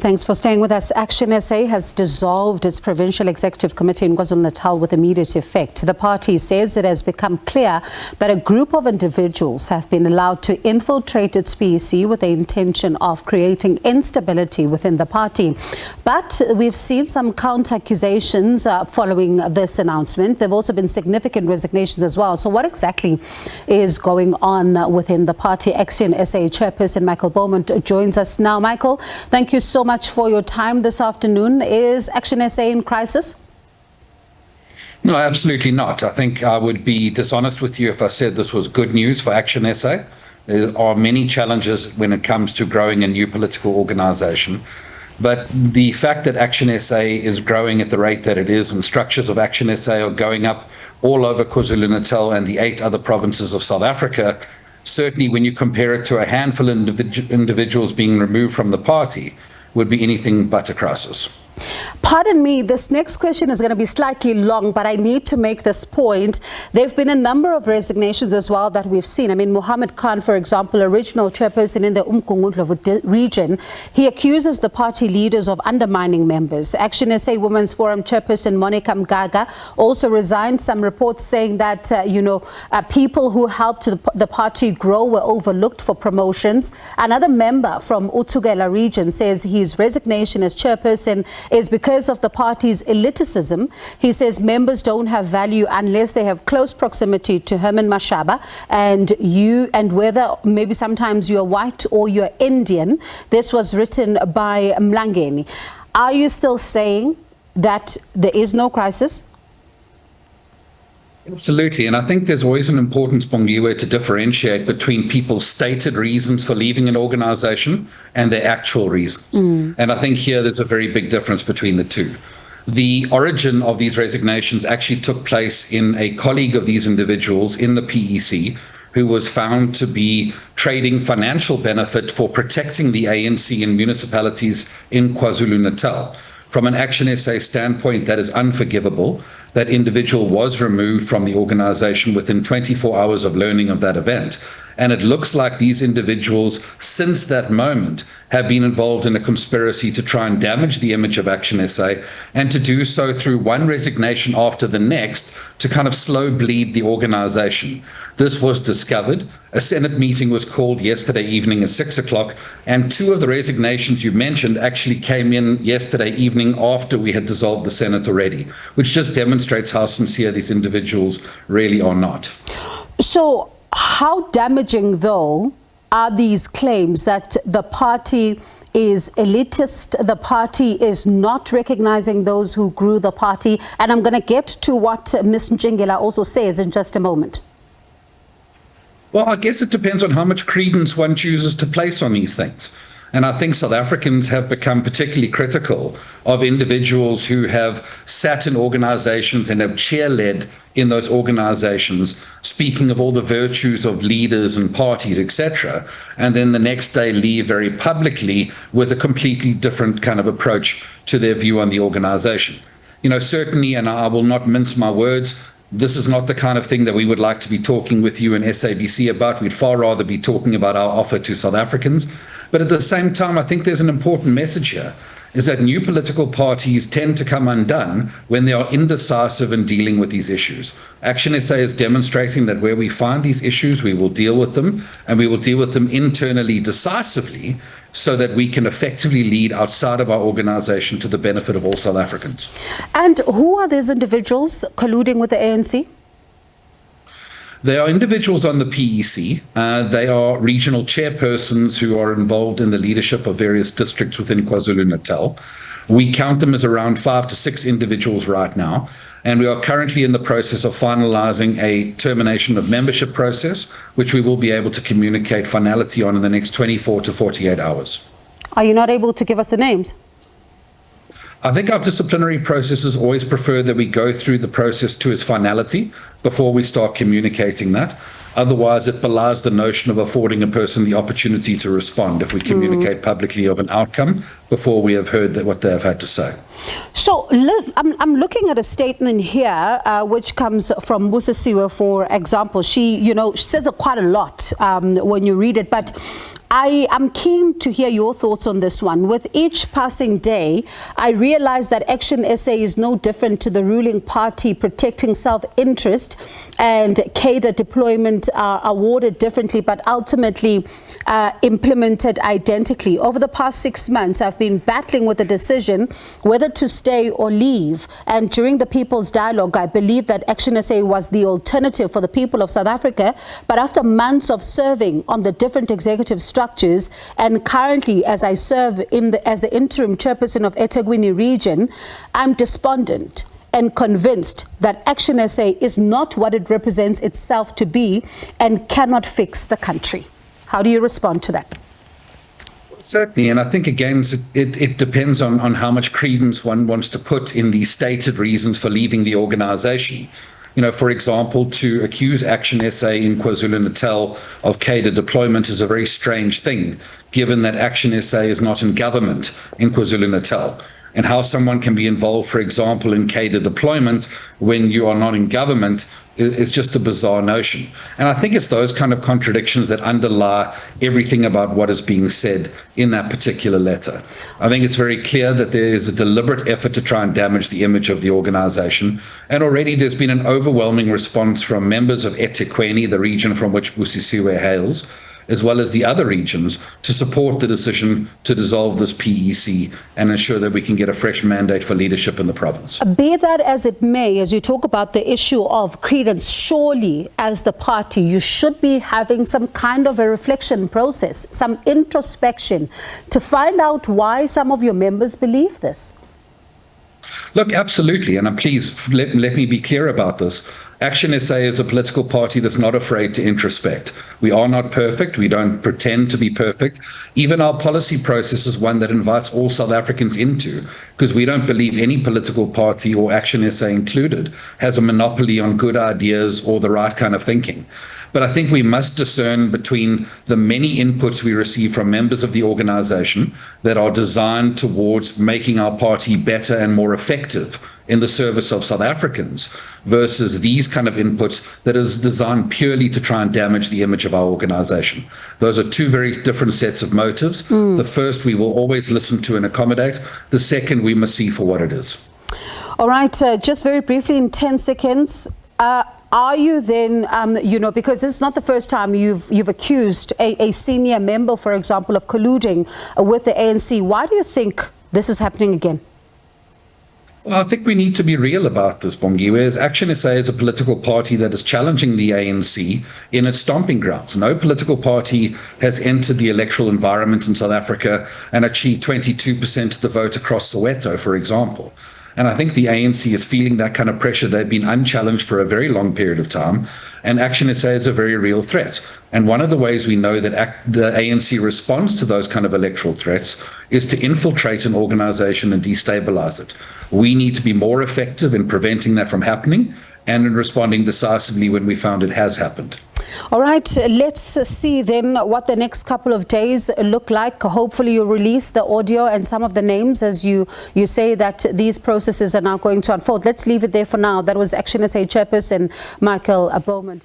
Thanks for staying with us. Action SA has dissolved its Provincial Executive Committee in KwaZulu-Natal with immediate effect. The party says it has become clear that a group of individuals have been allowed to infiltrate its PEC with the intention of creating instability within the party. But we've seen some counter-accusations following this announcement. There have also been significant resignations as well. So what exactly is going on within the party? Action SA Chairperson Michael Beaumont joins us now. Michael, thank you so much for your time this afternoon. Is Action SA in crisis? No, absolutely not. I think I would be dishonest with you if I said this was good news for Action SA. There are many challenges when it comes to growing a new political organization. But the fact that Action SA is growing at the rate that it is, and structures of Action SA are going up all over KwaZulu-Natal and the 8 other provinces of South Africa, certainly when you compare it to a handful of individuals being removed from the party, would be anything but a crisis. Pardon me, this next question is going to be slightly long, but I need to make this point. There have been a number of resignations as well that we've seen. I mean, Mohammed Khan, for example, original chairperson in the Umgungundlovu region, he accuses the party leaders of undermining members. Action SA Women's Forum chairperson Monica Mgaga also resigned. Some reports saying that, people who helped the party grow were overlooked for promotions. Another member from Utugela region says his resignation as chairperson is because of the party's elitism. He says members don't have value unless they have close proximity to Herman Mashaba and whether maybe sometimes you're white or you're Indian. This was written by Mlangeni. Are you still saying that there is no crisis? Absolutely, and I think there's always an importance, Bongiwe, to differentiate between people's stated reasons for leaving an organization and their actual reasons. And I think here there's a very big difference between the two. The origin of these resignations actually took place in a colleague of these individuals in the PEC who was found to be trading financial benefit for protecting the ANC in municipalities in KwaZulu-Natal. From an Action SA standpoint, that is unforgivable. That individual was removed from the organization within 24 hours of learning of that event. And it looks like these individuals, since that moment, have been involved in a conspiracy to try and damage the image of Action SA, and to do so through one resignation after the next to kind of slow bleed the organization. This was discovered. A Senate meeting was called yesterday evening at 6 o'clock, and 2 of the resignations you mentioned actually came in yesterday evening after we had dissolved the Senate already, which just demonstrates how sincere these individuals really are not. So how damaging, though, are these claims that the party is elitist, the party is not recognizing those who grew the party? And I'm going to get to what Ms. Njingela also says in just a moment. Well, I guess it depends on how much credence one chooses to place on these things. And I think South Africans have become particularly critical of individuals who have sat in organizations and have chair-led in those organizations, speaking of all the virtues of leaders and parties, etc., and then the next day leave very publicly with a completely different kind of approach to their view on the organization. Certainly, and I will not mince my words, this is not the kind of thing that we would like to be talking with you in SABC about. We'd far rather be talking about our offer to South Africans. But at the same time, I think there's an important message here, is that new political parties tend to come undone when they are indecisive in dealing with these issues. Action SA is demonstrating that where we find these issues, we will deal with them, and we will deal with them internally decisively so that we can effectively lead outside of our organization to the benefit of all South Africans. And who are these individuals colluding with the ANC? They are individuals on the PEC. They are regional chairpersons who are involved in the leadership of various districts within KwaZulu-Natal. We count them as around 5 to 6 individuals right now. And we are currently in the process of finalizing a termination of membership process, which we will be able to communicate finality on in the next 24 to 48 hours. Are you not able to give us the names? I think our disciplinary processes always prefer that we go through the process to its finality before we start communicating that. Otherwise, it belies the notion of affording a person the opportunity to respond if we communicate publicly of an outcome before we have heard what they have had to say. So I'm looking at a statement here which comes from Musa Siwas, for example. She says quite a lot when you read it, but I am keen to hear your thoughts on this one. With each passing day, I realize that Action SA is no different to the ruling party protecting self-interest, and cadre deployment are awarded differently but ultimately implemented identically. Over the past 6 months, I've been battling with the decision whether to stay or leave. And during the People's Dialogue, I believe that Action SA was the alternative for the people of South Africa. But after months of serving on the different executive structures, and currently as I serve as the interim chairperson of eThekwini region, I'm despondent and convinced that Action SA is not what it represents itself to be and cannot fix the country. How do you respond to that? Certainly, and I think, again, it depends on how much credence one wants to put in the stated reasons for leaving the organization. You know, for example, to accuse Action SA in KwaZulu-Natal of cadre deployment is a very strange thing, given that Action SA is not in government in KwaZulu-Natal. And how someone can be involved, for example, in cadre deployment when you are not in government is just a bizarre notion. And I think it's those kind of contradictions that underlie everything about what is being said in that particular letter. I think it's very clear that there is a deliberate effort to try and damage the image of the organization. And already there's been an overwhelming response from members of eThekwini, the region from which Musa Siwas hails, as well as the other regions, to support the decision to dissolve this PEC and ensure that we can get a fresh mandate for leadership in the province. Be that as it may, as you talk about the issue of credence, surely as the party, you should be having some kind of a reflection process, some introspection to find out why some of your members believe this. Look, absolutely. And please let me be clear about this. Action SA is a political party that's not afraid to introspect. We are not perfect. We don't pretend to be perfect. Even our policy process is one that invites all South Africans into, because we don't believe any political party, or Action SA included, has a monopoly on good ideas or the right kind of thinking. But I think we must discern between the many inputs we receive from members of the organization that are designed towards making our party better and more effective in the service of South Africans, versus these kind of inputs that is designed purely to try and damage the image of our organization. Those are two very different sets of motives. The first we will always listen to and accommodate. The second we must see for what it is. All right, just very briefly in 10 seconds, are you then, because this is not the first time you've accused a senior member, for example, of colluding with the ANC. Why do you think this is happening again? Well, I think we need to be real about this, Bongiwe. Action SA is a political party that is challenging the ANC in its stomping grounds. No political party has entered the electoral environment in South Africa and achieved 22% of the vote across Soweto, for example. And I think the ANC is feeling that kind of pressure. They've been unchallenged for a very long period of time. And Action SA is a very real threat. And one of the ways we know that the ANC responds to those kind of electoral threats is to infiltrate an organization and destabilize it. We need to be more effective in preventing that from happening and in responding decisively when we found it has happened. All right, let's see then what the next couple of days look like. Hopefully you'll release the audio and some of the names as you say that these processes are now going to unfold. Let's leave it there for now. That was Action SA Chairperson Michael Beaumont.